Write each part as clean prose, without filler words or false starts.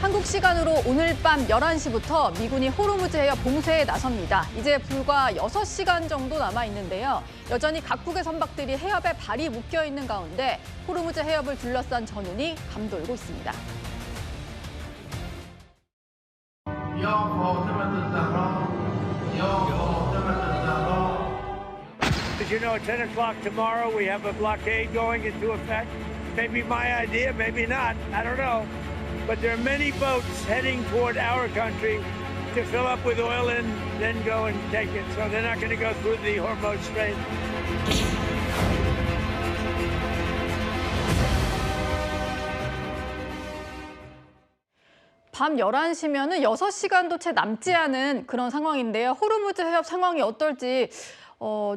한국 시간으로 오늘 밤 11시부터 미군이 호르무즈 해협 봉쇄에 나섭니다. 이제 불과 6시간 정도 남아 있는데요. 여전히 각국의 선박들이 해협에 발이 묶여 있는 가운데 호르무즈 해협을 둘러싼 전운이 감돌고 있습니다. As you know, at 10 o'clock tomorrow, we have a blockade going into effect. Maybe my idea, maybe not. I don't know. But there are many boats heading toward our country to fill up with oil and then go and take it. So they're not going to go through the Hormuz Strait. 밤 11시면은 6시간도 채 남지 않은 그런 상황인데요. 호르무즈 해협 상황이 어떨지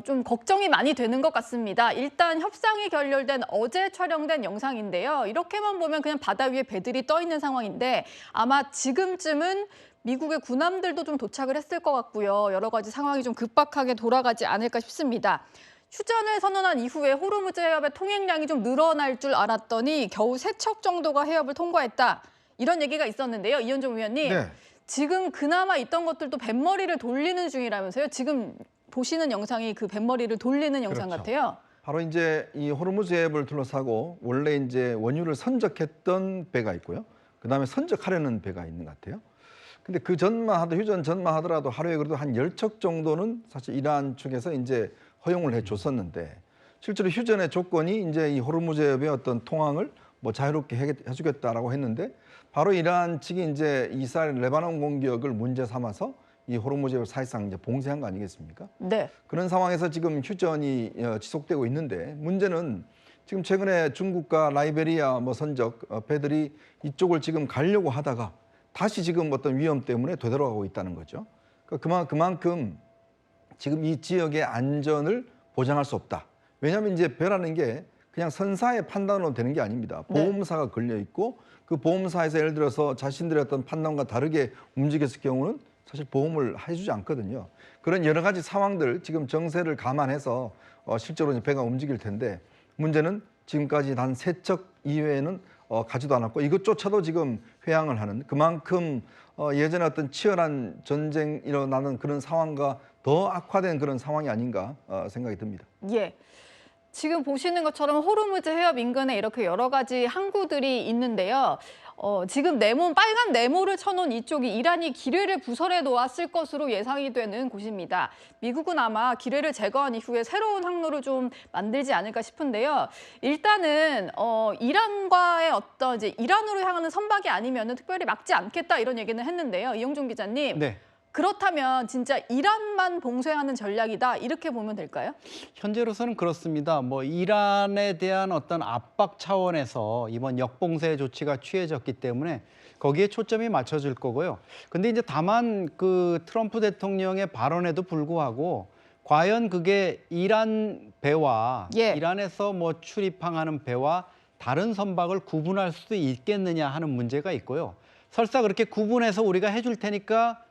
좀 걱정이 많이 되는 것 같습니다. 일단 협상이 결렬된 어제 촬영된 영상인데요. 이렇게만 보면 그냥 바다 위에 배들이 떠 있는 상황인데 아마 지금쯤은 미국의 군함들도 좀 도착을 했을 것 같고요. 여러 가지 상황이 좀 급박하게 돌아가지 않을까 싶습니다. 휴전을 선언한 이후에 호르무즈 해협의 통행량이 좀 늘어날 줄 알았더니 겨우 3척 정도가 해협을 통과했다. 이런 얘기가 있었는데요. 이현종 위원님, 네. 지금 그나마 있던 것들도 뱃머리를 돌리는 중이라면서요. 지금 보시는 영상이 그 뱃머리를 돌리는 영상 그렇죠. 같아요. 바로 이제 이 호르무즈 해협을 둘러싸고 원래 이제 원유를 선적했던 배가 있고요. 그다음에 선적하려는 배가 있는 것 같아요. 근데 그 전만 하도 휴전 전만 하더라도 하루에 그래도 한 10척 정도는 사실 이란 측에서 이제 허용을 해 줬었는데 실제로 휴전의 조건이 이제 이 호르무즈 해협의 어떤 통항을 뭐 자유롭게 해주겠다라고 했는데 바로 이란 측이 이제 이스라엘 레바논 공격을 문제 삼아서 이 호르무즈 해협을 사실상 이제 봉쇄한 거 아니겠습니까? 네. 그런 상황에서 지금 휴전이 지속되고 있는데 문제는 지금 최근에 중국과 라이베리아 뭐 선적 배들이 이쪽을 지금 가려고 하다가 다시 지금 어떤 위험 때문에 되돌아가고 있다는 거죠. 그러니까 그만큼 지금 이 지역의 안전을 보장할 수 없다. 왜냐하면 이제 배라는 게 그냥 선사의 판단으로 되는 게 아닙니다. 보험사가 걸려 있고 그 보험사에서 예를 들어서 자신들의 어떤 판단과 다르게 움직였을 경우는 사실 보험을 해주지 않거든요. 그런 여러 가지 상황들 지금 정세를 감안해서 실제로 이제 배가 움직일 텐데 문제는 지금까지 단 3척 이외에는 가지도 않았고 이것조차도 지금 회항을 하는 그만큼 예전에 어떤 치열한 전쟁 일어나는 그런 상황과 더 악화된 그런 상황이 아닌가 생각이 듭니다. 예. 지금 보시는 것처럼 호르무즈 해협 인근에 이렇게 여러 가지 항구들이 있는데요. 지금 빨간 네모를 쳐놓은 이쪽이 이란이 기뢰를 부설해 놓았을 것으로 예상이 되는 곳입니다. 미국은 아마 기뢰를 제거한 이후에 새로운 항로를 좀 만들지 않을까 싶은데요. 일단은 이란과의 어떤 이제 이란으로 향하는 선박이 아니면은 특별히 막지 않겠다 이런 얘기는 했는데요. 이영종 기자님. 네. 그렇다면 진짜 이란만 봉쇄하는 전략이다 이렇게 보면 될까요? 현재로서는 그렇습니다. 뭐 이란에 대한 어떤 압박 차원에서 이번 역봉쇄 조치가 취해졌기 때문에 거기에 초점이 맞춰질 거고요. 근데 이제 다만 그 트럼프 대통령의 발언에도 불구하고 과연 그게 이란 배와 이란에서 뭐 출입항하는 배와 다른 선박을 구분할 수도 있겠느냐 하는 문제가 있고요. 설사 그렇게 구분해서 우리가 해줄 테니까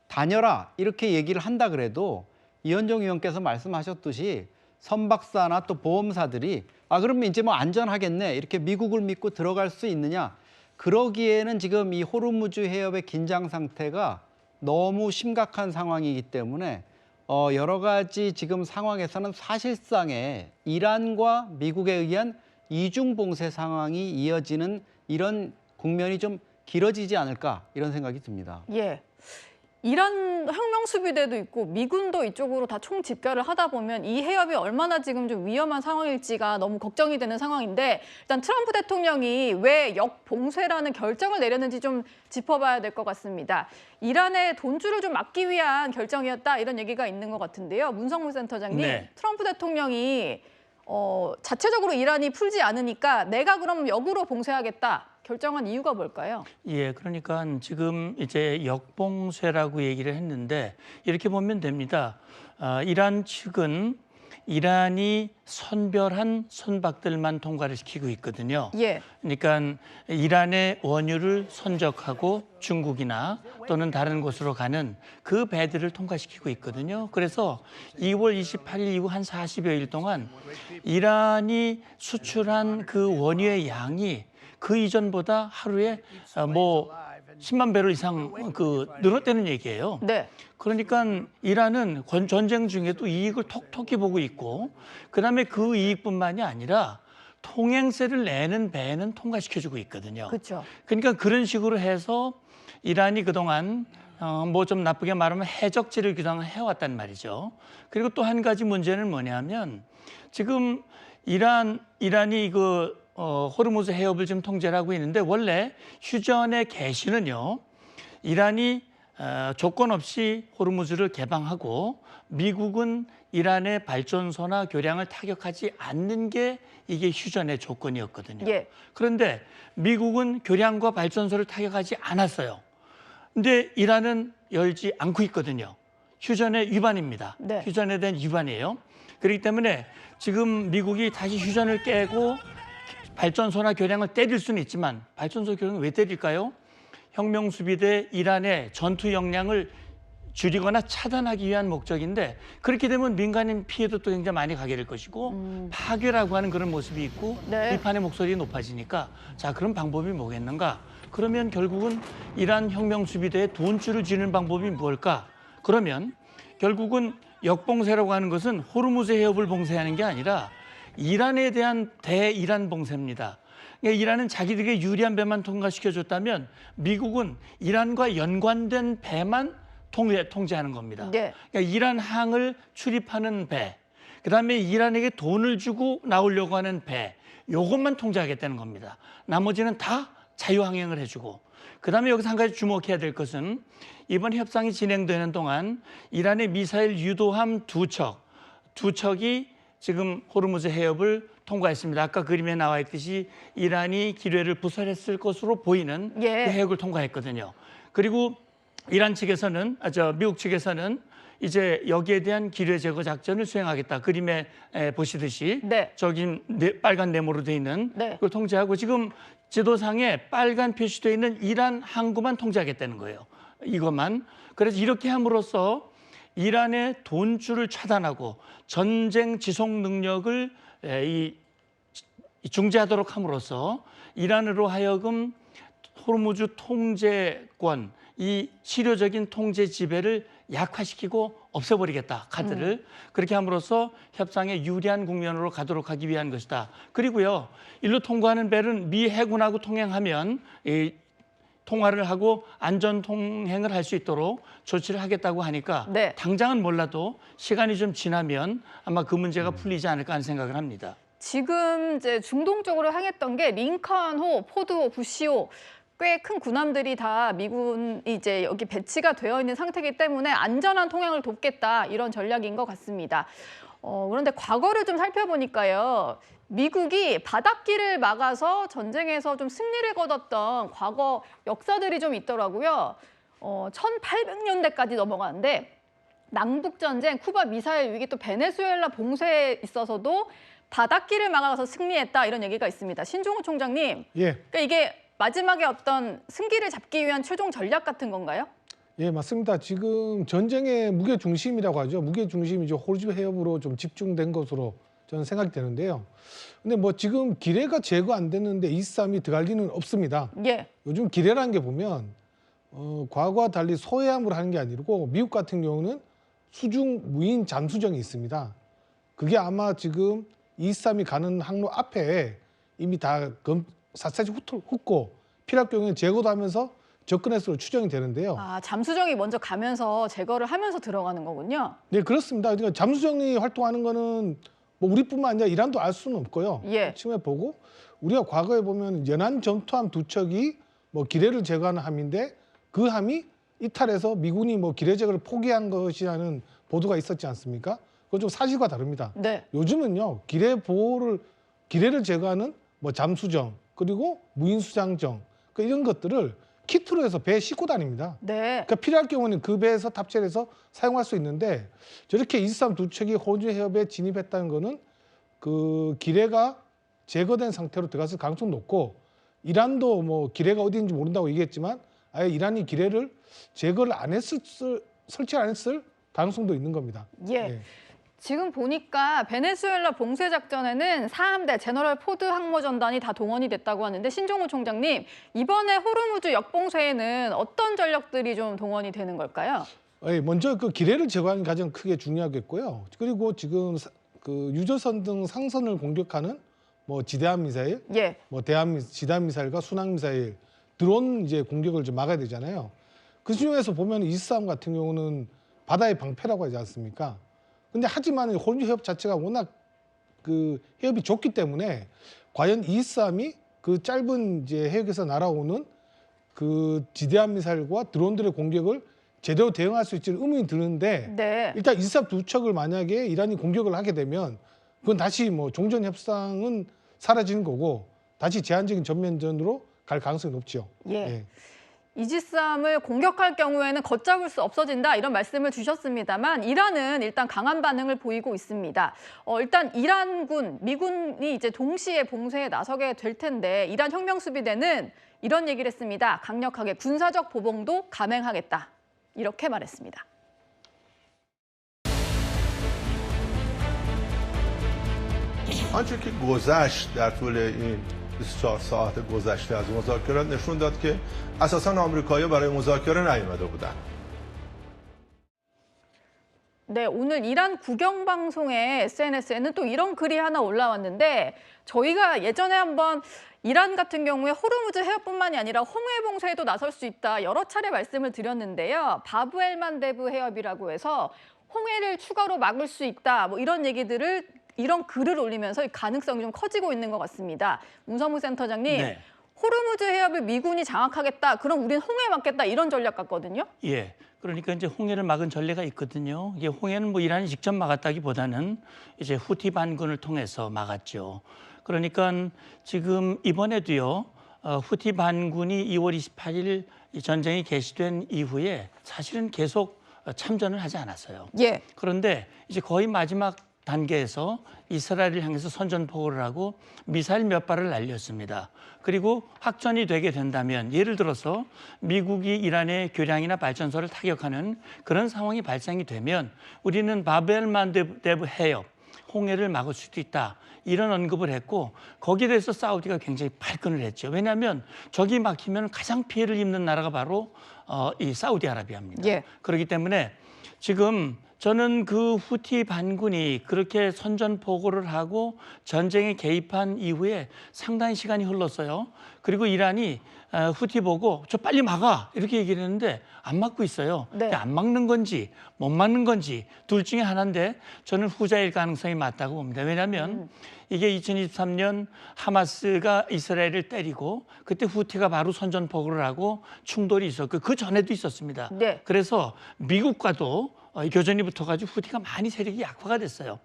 다녀라 이렇게 얘기를 한다 그래도 이현종 의원께서 말씀하셨듯이 선박사나 또 보험사들이 그러면 이제 뭐 안전하겠네 이렇게 미국을 믿고 들어갈 수 있느냐 그러기에는 지금 이 호르무즈 해협의 긴장 상태가 너무 심각한 상황이기 때문에 여러 가지 지금 상황에서는 사실상의 이란과 미국에 의한 이중 봉쇄 상황이 이어지는 이런 국면이 좀 길어지지 않을까 이런 생각이 듭니다. 예. 이란 혁명수비대도 있고 미군도 이쪽으로 다 총집결을 하다 보면 이 해협이 얼마나 지금 좀 위험한 상황일지가 너무 걱정이 되는 상황인데 일단 트럼프 대통령이 왜 역봉쇄라는 결정을 내렸는지 좀 짚어봐야 될 것 같습니다. 이란의 돈줄을 좀 막기 위한 결정이었다 이런 얘기가 있는 것 같은데요. 문성무 센터장님, 네. 트럼프 대통령이 자체적으로 이란이 풀지 않으니까 내가 그럼 역으로 봉쇄하겠다. 결정한 이유가 뭘까요? 예, 그러니까 지금 이제 역봉쇄라고 얘기를 했는데 이렇게 보면 됩니다. 이란 측은 이란이 선별한 선박들만 통과를 시키고 있거든요. 예. 그러니까 이란의 원유를 선적하고 중국이나 또는 다른 곳으로 가는 그 배들을 통과시키고 있거든요. 그래서 2월 28일 이후 한 40여일 동안 이란이 수출한 그 원유의 양이 그 이전보다 하루에 뭐 10만 배럴 이상 늘었다는 얘기예요. 네. 그러니까 이란은 전쟁 중에도 이익을 톡톡히 보고 있고, 그다음에 그 이익뿐만이 아니라 통행세를 내는 배는 통과시켜주고 있거든요. 그렇죠. 그러니까 그런 식으로 해서 이란이 그동안 뭐 좀 나쁘게 말하면 해적지를 그동안 해왔단 말이죠. 그리고 또 한 가지 문제는 뭐냐면 지금 이란이 호르무즈 해협을 지금 통제를 하고 있는데, 원래 휴전의 개시는요, 이란이 조건 없이 호르무즈를 개방하고 미국은 이란의 발전소나 교량을 타격하지 않는 게 이게 휴전의 조건이었거든요. 예. 그런데 미국은 교량과 발전소를 타격하지 않았어요. 근데 이란은 열지 않고 있거든요. 휴전의 위반입니다. 네. 휴전에 대한 위반이에요. 그렇기 때문에 지금 미국이 다시 휴전을 깨고 발전소나 교량을 때릴 수는 있지만, 발전소 교량을 왜 때릴까요? 혁명수비대 이란의 전투 역량을 줄이거나 차단하기 위한 목적인데, 그렇게 되면 민간인 피해도 또 굉장히 많이 가게 될 것이고 파괴라고 하는 그런 모습이 있고 네. 비판의 목소리가 높아지니까, 자, 그런 방법이 뭐겠는가? 그러면 결국은 이란 혁명수비대에 돈줄을 쥐는 방법이 뭘까? 그러면 결국은 역봉쇄라고 하는 것은 호르무즈 해협을 봉쇄하는 게 아니라 이란에 대한 대이란 봉쇄입니다. 그러니까 이란은 자기들에게 유리한 배만 통과시켜줬다면 미국은 이란과 연관된 배만 통제하는 겁니다. 네. 그러니까 이란 항을 출입하는 배, 그다음에 이란에게 돈을 주고 나오려고 하는 배, 요것만 통제하겠다는 겁니다. 나머지는 다 자유항행을 해주고, 그다음에 여기서 한 가지 주목해야 될 것은 이번 협상이 진행되는 동안 이란의 미사일 유도함 두 척이 지금 호르무즈 해협을 통과했습니다. 아까 그림에 나와 있듯이 이란이 기뢰를 부설했을 것으로 보이는 예. 그 해협을 통과했거든요. 그리고 미국 측에서는 이제 여기에 대한 기뢰 제거 작전을 수행하겠다. 그림에 보시듯이 네. 저기 빨간 네모로 돼 있는 네. 그걸 통제하고, 지금 지도상에 빨간 표시되어 있는 이란 항구만 통제하겠다는 거예요. 이것만. 그래서 이렇게 함으로써 이란의 돈줄을 차단하고 전쟁 지속 능력을 중재하도록 함으로써 이란으로 하여금 호르무즈 통제권, 이 실효적인 통제 지배를 약화시키고 없애버리겠다, 카드를. 그렇게 함으로써 협상에 유리한 국면으로 가도록 하기 위한 것이다. 그리고요, 일로 통과하는 배는 미 해군하고 통행하면 통화를 하고 안전 통행을 할 수 있도록 조치를 하겠다고 하니까 네. 당장은 몰라도 시간이 좀 지나면 아마 그 문제가 풀리지 않을까 하는 생각을 합니다. 지금 이제 중동 쪽으로 향했던 게 링컨호, 포드호, 부시호, 꽤 큰 군함들이 다 미군이 이제 여기 배치가 되어 있는 상태이기 때문에 안전한 통행을 돕겠다, 이런 전략인 것 같습니다. 그런데 과거를 좀 살펴보니까요, 미국이 바닷길을 막아서 전쟁에서 좀 승리를 거뒀던 과거 역사들이 좀 있더라고요. 1800년대까지 넘어가는데 남북전쟁, 쿠바 미사일 위기, 또 베네수엘라 봉쇄에 있어서도 바닷길을 막아서 승리했다, 이런 얘기가 있습니다. 신종우 총장님, 예, 그러니까 이게 마지막에 어떤 승기를 잡기 위한 최종 전략 같은 건가요? 예, 맞습니다. 지금 전쟁의 무게 중심이라고 하죠. 무게 중심이 호르무즈 해협으로 좀 집중된 것으로 저는 생각이 되는데요. 근데 뭐 지금 기뢰가 제거 안 됐는데 이 싸움이 들어갈 리는 없습니다. 예. 요즘 기뢰라는 게 보면 과거와 달리 소해함으로 하는 게 아니고 미국 같은 경우는 수중 무인 잠수정이 있습니다. 그게 아마 지금 이 싸움이 가는 항로 앞에 이미 다 샅샅이 훑고 필요할 경우에 제거도 하면서 접근했으로 추정이 되는데요. 아, 잠수정이 먼저 가면서 제거를 하면서 들어가는 거군요. 네, 그렇습니다. 그러니까 잠수정이 활동하는 거는 뭐 우리뿐만 아니라 이란도 알 수는 없고요. 예. 측면에 보고 우리가 과거에 보면 연안 전투함 두 척이 뭐 기뢰를 제거하는 함인데 그 함이 이탈해서 미군이 뭐 기뢰 제거를 포기한 것이라는 보도가 있었지 않습니까? 그건 좀 사실과 다릅니다. 네. 요즘은요, 기뢰를 제거하는 뭐 잠수정, 그리고 무인 수장정, 이런 것들을 키트로 해서 배에 싣고 다닙니다. 네. 그러니까 필요할 경우는 그 배에서 탑재를 해서 사용할 수 있는데, 저렇게 이스람 두 척이 호르무즈 해협에 진입했다는 거는 그 기뢰가 제거된 상태로 들어갔을 가능성이 높고, 이란도 뭐 기뢰가 어디 있는지 모른다고 얘기했지만 아예 이란이 기뢰를 제거를 안 했을, 설치를 안 했을 가능성도 있는 겁니다. 예. 지금 보니까 베네수엘라 봉쇄 작전에는 4함대 제너럴 포드 항모전단이 다 동원이 됐다고 하는데 신종우 총장님, 이번에 호르무즈 역봉쇄에는 어떤 전력들이 좀 동원이 되는 걸까요? 먼저 그 기뢰를 제거하는 게 가장 크게 중요하겠고요. 그리고 지금 그 유조선 등 상선을 공격하는 뭐 지대함 미사일, 예. 뭐 지대함 미사일과 순항 미사일, 드론 이제 공격을 좀 막아야 되잖아요. 그 중에서 보면 이스람 같은 경우는 바다의 방패라고 하지 않습니까? 근데 하지만 호르무즈 해협 자체가 워낙 그 해협이 좁기 때문에 과연 이스람이 그 짧은 이제 해역에서 날아오는 그 지대함 미사일과 드론들의 공격을 제대로 대응할 수 있지는 의문이 드는데 네. 일단 이스람 두 척을 만약에 이란이 공격을 하게 되면 그건 다시 뭐 종전 협상은 사라지는 거고 다시 제한적인 전면전으로 갈 가능성이 높죠. 예. 이지스함을 공격할 경우에는 걷잡을 수 없어진다 이런 말씀을 주셨습니다만 이란은 일단 강한 반응을 보이고 있습니다. 일단 이란군, 미군이 이제 동시에 봉쇄에 나서게 될 텐데 이란 혁명수비대는 이런 얘기를 했습니다. 강력하게 군사적 보복도 감행하겠다. 이렇게 말했습니다. آنچه که گذشت در طول این 24 ساعت گذشته از مذاکرات نشون داد که اساساً آمریکایی‌ها برای مذاکره نیامده بودند. 네, 오늘 이란 국영방송의 SNS에는 또 이런 글이 하나 올라왔는데 저희가 예전에 한번 이란 같은 경우에 호르무즈 해협뿐만이 아니라 홍해 봉쇄에도 나설 수 있다 여러 차례 말씀을 드렸는데요. 바브엘만데브 해협이라고 해서 홍해를 추가로 막을 수 있다 뭐 이런 얘기들을 이런 글을 올리면서 이 가능성이 좀 커지고 있는 것 같습니다. 문성무 센터장님, 네. 호르무즈 해협을 미군이 장악하겠다, 그럼 우리는 홍해 막겠다 이런 전략 같거든요. 예. 그러니까 이제 홍해를 막은 전례가 있거든요. 이게 홍해는 뭐 이란이 직접 막았다기보다는 이제 후티 반군을 통해서 막았죠. 그러니까 지금 이번에도요. 후티 반군이 2월 28일 이 전쟁이 개시된 이후에 사실은 계속 참전을 하지 않았어요. 예. 그런데 이제 거의 마지막 단계에서 이스라엘을 향해서 선전포고를 하고 미사일 몇 발을 날렸습니다. 그리고 확전이 되게 된다면 예를 들어서 미국이 이란의 교량이나 발전소를 타격하는 그런 상황이 발생이 되면 우리는 바벨만데브 해협, 홍해를 막을 수도 있다. 이런 언급을 했고 거기에 대해서 사우디가 굉장히 발끈을 했죠. 왜냐하면 저기 막히면 가장 피해를 입는 나라가 바로 이 사우디아라비아입니다. 예. 그렇기 때문에 지금 저는 그 후티 반군이 그렇게 선전포고를 하고 전쟁에 개입한 이후에 상당히 시간이 흘렀어요. 그리고 이란이 후티 보고 저 빨리 막아 이렇게 얘기를 했는데 안 막고 있어요. 네. 안 막는 건지 못 막는 건지 둘 중에 하나인데 저는 후자일 가능성이 맞다고 봅니다. 왜냐하면 이게 2023년 하마스가 이스라엘을 때리고 그때 후티가 바로 선전포고를 하고 충돌이 있었고 그 전에도 있었습니다. 네. 그래서 미국과도 교전이 붙어가지고 후티가 많이 세력이 약화가 됐어요.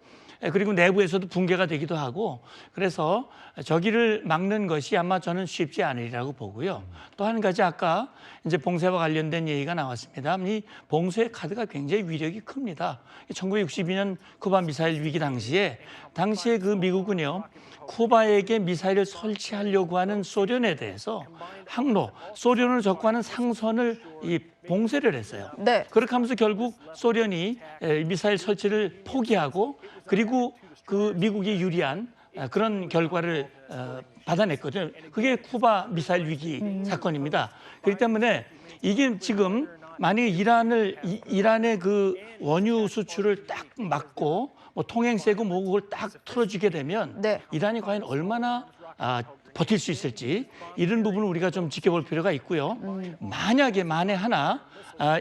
그리고 내부에서도 붕괴가 되기도 하고 그래서 저기를 막는 것이 아마 저는 쉽지 않으리라고 보고요. 또 한 가지 아까 이제 봉쇄와 관련된 얘기가 나왔습니다. 이 봉쇄 카드가 굉장히 위력이 큽니다. 1962년 쿠바 미사일 위기 당시에 그 미국은요. 쿠바에게 미사일을 설치하려고 하는 소련에 대해서 항로, 소련을 접근하는 상선을 봉쇄를 했어요. 네. 그렇게 하면서 결국 소련이 미사일 설치를 포기하고 그리고 그 미국이 유리한 그런 결과를 받아냈거든요. 그게 쿠바 미사일 위기 사건입니다. 그렇기 때문에 이게 지금 만약에 이란의 그 원유 수출을 딱 막고 뭐 통행세고 뭐고를 딱 틀어주게 되면 네. 이란이 과연 얼마나 버틸 수 있을지 이런 부분을 우리가 좀 지켜볼 필요가 있고요. 만에 하나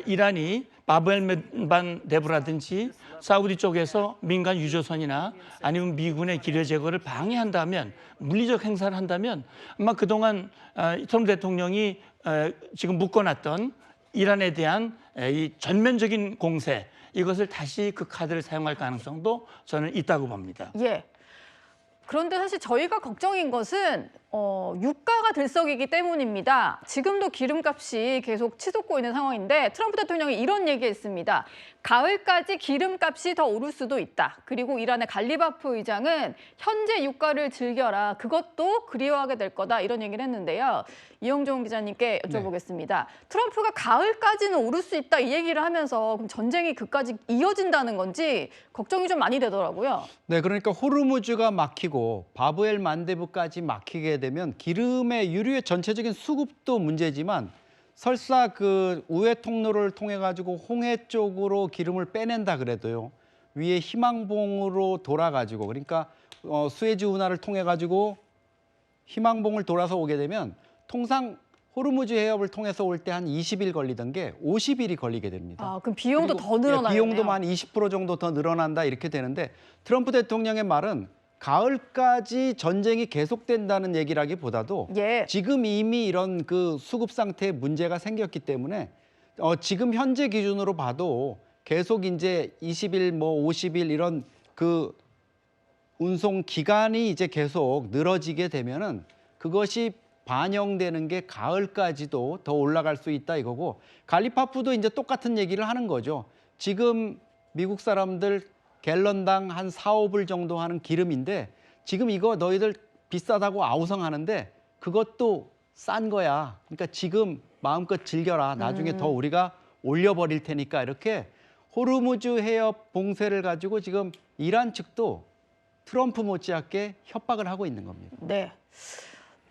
이란이 바벨만데브라든지 사우디 쪽에서 민간 유조선이나 아니면 미군의 기뢰 제거를 방해한다면 물리적 행사를 한다면 아마 그동안 트럼프 대통령이 지금 묶어놨던 이란에 대한 이 전면적인 공세 이것을 다시 그 카드를 사용할 가능성도 저는 있다고 봅니다. 예. 그런데 사실 저희가 걱정인 것은 유가가 들썩이기 때문입니다. 지금도 기름값이 계속 치솟고 있는 상황인데 트럼프 대통령이 이런 얘기했습니다. 가을까지 기름값이 더 오를 수도 있다. 그리고 이란의 갈리바프 의장은 현재 유가를 즐겨라. 그것도 그리워하게 될 거다. 이런 얘기를 했는데요. 이영종 기자님께 여쭤보겠습니다. 트럼프가 가을까지는 오를 수 있다 이 얘기를 하면서 그럼 전쟁이 그까지 이어진다는 건지 걱정이 좀 많이 되더라고요. 네, 그러니까 호르무즈가 막히고 바브엘 만데브까지 막히게 되면 기름의 유류의 전체적인 수급도 문제지만 설사 그 우회 통로를 통해 가지고 홍해 쪽으로 기름을 빼낸다 그래도요. 위에 희망봉으로 돌아가지고 그러니까 수에즈 운하를 통해 가지고 희망봉을 돌아서 오게 되면 통상 호르무즈 해협을 통해서 올 때 한 20일 걸리던 게 50일이 걸리게 됩니다. 아, 그럼 비용도 더 늘어나네요. 비용도 한 20% 정도 더 늘어난다 이렇게 되는데 트럼프 대통령의 말은 가을까지 전쟁이 계속된다는 얘기라기보다도 예. 지금 이미 이런 그 수급 상태에 문제가 생겼기 때문에 지금 현재 기준으로 봐도 계속 이제 20일 뭐 50일 이런 그 운송 기간이 이제 계속 늘어지게 되면은 그것이 반영되는 게 가을까지도 더 올라갈 수 있다 이거고 갈리파프도 이제 똑같은 얘기를 하는 거죠. 지금 미국 사람들 갤런당 한 4, 5불 정도 하는 기름인데 지금 이거 너희들 비싸다고 아우성하는데 그것도 싼 거야. 그러니까 지금 마음껏 즐겨라. 나중에 더 우리가 올려버릴 테니까 이렇게 호르무즈 해협 봉쇄를 가지고 지금 이란 측도 트럼프 못지않게 협박을 하고 있는 겁니다. 네.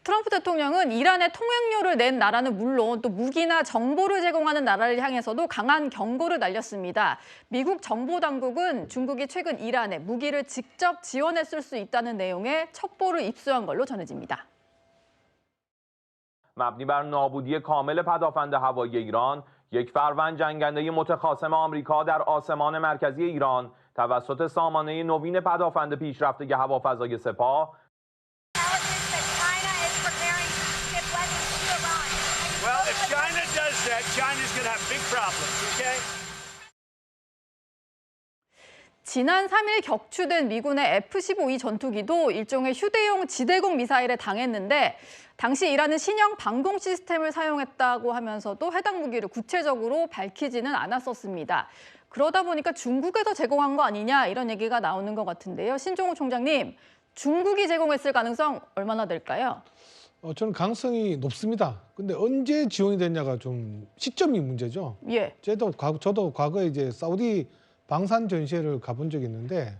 트럼프 대통령은 이란에 통행료를 낸 나라는 물론 또 무기나 정보를 제공하는 나라를 향해서도 강한 경고를 날렸습니다. 미국 정보당국은 중국이 최근 이란에 무기를 직접 지원했을 수 있다는 내용의 첩보를 입수한 걸로 전해집니다. مبنی بر نابودی کامل پدافند هوایی ایران، یک فروند جنگنده متخاصم آمریکا در آسمان مرکزی ایران توسط سامانه نوین پدافند پیشرفته هوافضای سپاه Well, if China does that, China's going to have big problems, okay? 지난 3일 격추된 미군의 F-15E 전투기도 일종의 휴대용 지대공 미사일에 당했는데 당시 이란은 신형 방공 시스템을 사용했다고 하면서도 해당 무기를 구체적으로 밝히지는 않았었습니다. 그러다 보니까 중국에서 제공한 거 아니냐 이런 얘기가 나오는 것 같은데요. 신종호 총장님, 중국이 제공했을 가능성 얼마나 될까요? 저는 가능성이 높습니다. 근데 언제 지원이 됐냐가 좀 시점이 문제죠. 예. 저도 과거에 이제 사우디 방산 전시회를 가본 적이 있는데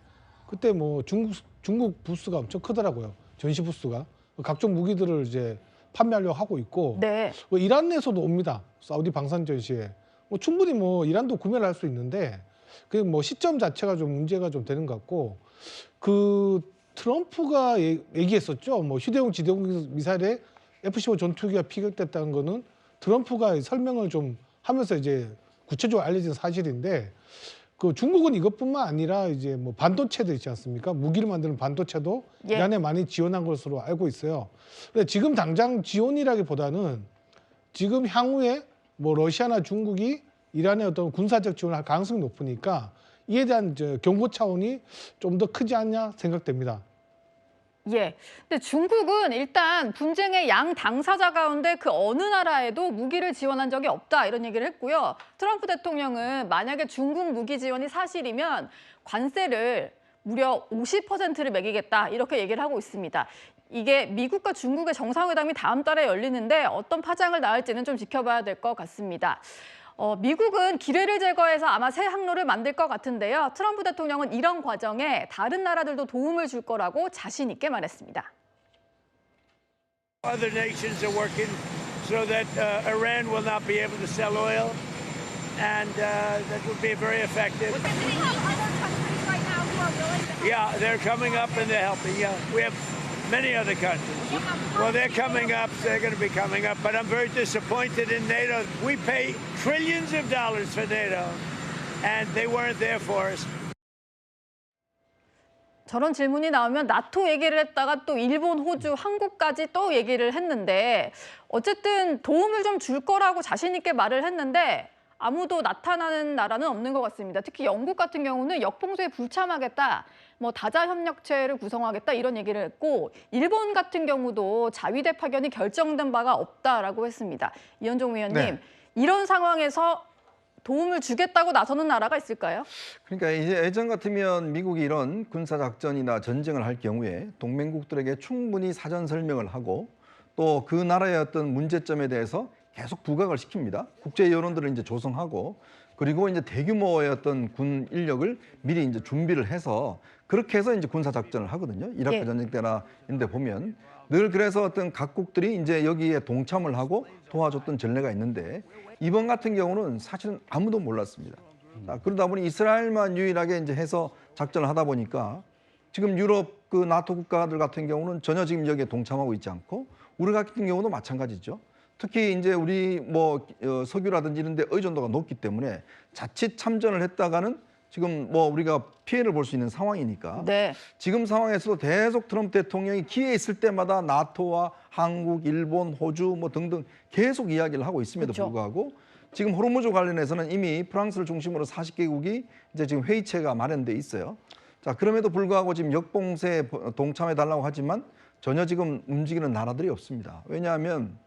그때 뭐 중국 부스가 엄청 크더라고요. 전시 부스가 각종 무기들을 이제 판매하려고 하고 있고 네. 이란 내에서도 옵니다. 사우디 방산 전시회. 충분히 뭐 이란도 구매를 할 수 있는데 그 뭐 시점 자체가 좀 문제가 좀 되는 것 같고 그 트럼프가 얘기했었죠. 뭐 휴대용 지대공 미사일에 F-15 전투기가 피격됐다는 거는 트럼프가 설명을 좀 하면서 이제 구체적으로 알려진 사실인데 그 중국은 이것뿐만 아니라 이제 뭐 반도체도 있지 않습니까? 무기를 만드는 반도체도 예. 이란에 많이 지원한 것으로 알고 있어요. 근데 지금 당장 지원이라기보다는 지금 향후에 뭐 러시아나 중국이 이란의 어떤 군사적 지원을 할 가능성이 높으니까 이에 대한 경고 차원이 좀 더 크지 않냐 생각됩니다. 예. 근데 중국은 일단 분쟁의 양 당사자 가운데 그 어느 나라에도 무기를 지원한 적이 없다 이런 얘기를 했고요. 트럼프 대통령은 만약에 중국 무기 지원이 사실이면 관세를 무려 50%를 매기겠다 이렇게 얘기를 하고 있습니다. 이게 미국과 중국의 정상회담이 다음 달에 열리는데 어떤 파장을 낳을지는 좀 지켜봐야 될 것 같습니다. 미국은 기뢰를 제거해서 아마 새 항로를 만들 것 같은데요. 트럼프 대통령은 이런 과정에 다른 나라들도 도움을 줄 거라고 자신 있게 말했습니다. Other nations are working so that Iran will not be able to sell oil, and that would be very effective. Do we have other countries right now who are willing to help? Yeah, they're coming up and they're helping. Yeah, we have many other countries. Well, they're coming up. They're going to be coming up. But I'm very disappointed in NATO. We pay trillions of dollars for NATO, and they weren't there for us. 저런 질문이 나오면 나토 얘기를 했다가 또 일본, 호주, 한국까지 또 얘기를 했는데 어쨌든 도움을 좀 줄 거라고 자신 있게 말을 했는데 아무도 나타나는 나라는 없는 것 같습니다. 특히 영국 같은 경우는 역봉쇄에 불참하겠다. 뭐 다자 협력체를 구성하겠다 이런 얘기를 했고 일본 같은 경우도 자위대 파견이 결정된 바가 없다라고 했습니다. 이현종 위원님, 네. 이런 상황에서 도움을 주겠다고 나서는 나라가 있을까요? 그러니까 이제 예전 같으면 미국이 이런 군사 작전이나 전쟁을 할 경우에 동맹국들에게 충분히 사전 설명을 하고 또 그 나라의 어떤 문제점에 대해서 계속 부각을 시킵니다. 국제 여론들을 이제 조성하고 그리고 이제 대규모의 어떤 군 인력을 미리 이제 준비를 해서 그렇게 해서 이제 군사 작전을 하거든요. 이라크 예. 전쟁 때나 이런 데 보면 늘 그래서 어떤 각국들이 이제 여기에 동참을 하고 도와줬던 전례가 있는데 이번 같은 경우는 사실은 아무도 몰랐습니다. 그러다 보니 이스라엘만 유일하게 이제 해서 작전을 하다 보니까 지금 유럽 그 나토 국가들 같은 경우는 전혀 지금 여기에 동참하고 있지 않고 우리 같은 경우도 마찬가지죠. 특히 이제 우리 뭐 석유라든지 이런 데 의존도가 높기 때문에 자칫 참전을 했다가는 지금 뭐 우리가 피해를 볼 수 있는 상황이니까 네. 지금 상황에서도 계속 트럼프 대통령이 기회 있을 때마다 나토와 한국, 일본, 호주 뭐 등등 계속 이야기를 하고 있음에도 그렇죠. 불구하고 지금 호르무즈 관련해서는 이미 프랑스를 중심으로 40개국이 이제 지금 회의체가 마련돼 있어요. 자, 그럼에도 불구하고 지금 역봉쇄에 동참해 달라고 하지만 전혀 지금 움직이는 나라들이 없습니다. 왜냐하면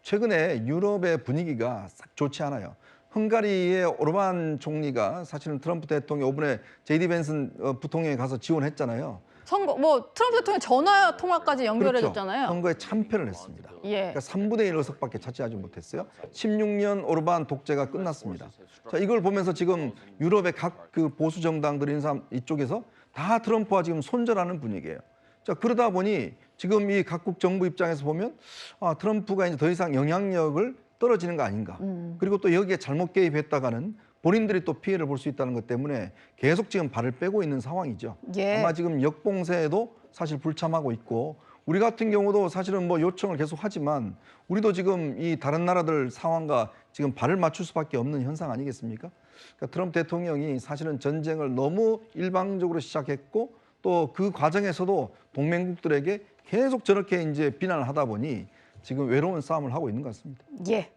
최근에 유럽의 분위기가 싹 좋지 않아요. 헝가리의 오르반 총리가 사실은 트럼프 대통령 이번에 제이디 벤슨 부통령에 가서 지원했잖아요. 선거 뭐 트럼프 대통령 전화 통화까지 연결해줬잖아요. 그렇죠. 선거에 참패를 했습니다. 예. 그러니까 3분의 1 의석밖에 차지하지 못했어요. 16년 오르반 독재가 끝났습니다. 자, 이걸 보면서 지금 유럽의 각 그 보수 정당들인 사람 이쪽에서 다 트럼프와 지금 손절하는 분위기예요. 자, 그러다 보니 지금 이 각국 정부 입장에서 보면 트럼프가 이제 더 이상 영향력을 떨어지는 거 아닌가. 그리고 또 여기에 잘못 개입했다가는 본인들이 또 피해를 볼 수 있다는 것 때문에 계속 지금 발을 빼고 있는 상황이죠. 예. 아마 지금 역봉쇄에도 사실 불참하고 있고 우리 같은 경우도 사실은 뭐 요청을 계속 하지만 우리도 지금 이 다른 나라들 상황과 지금 발을 맞출 수밖에 없는 현상 아니겠습니까? 그러니까 트럼프 대통령이 사실은 전쟁을 너무 일방적으로 시작했고 또 그 과정에서도 동맹국들에게 계속 저렇게 이제 비난을 하다 보니 지금 외로운 싸움을 하고 있는 것 같습니다. 예.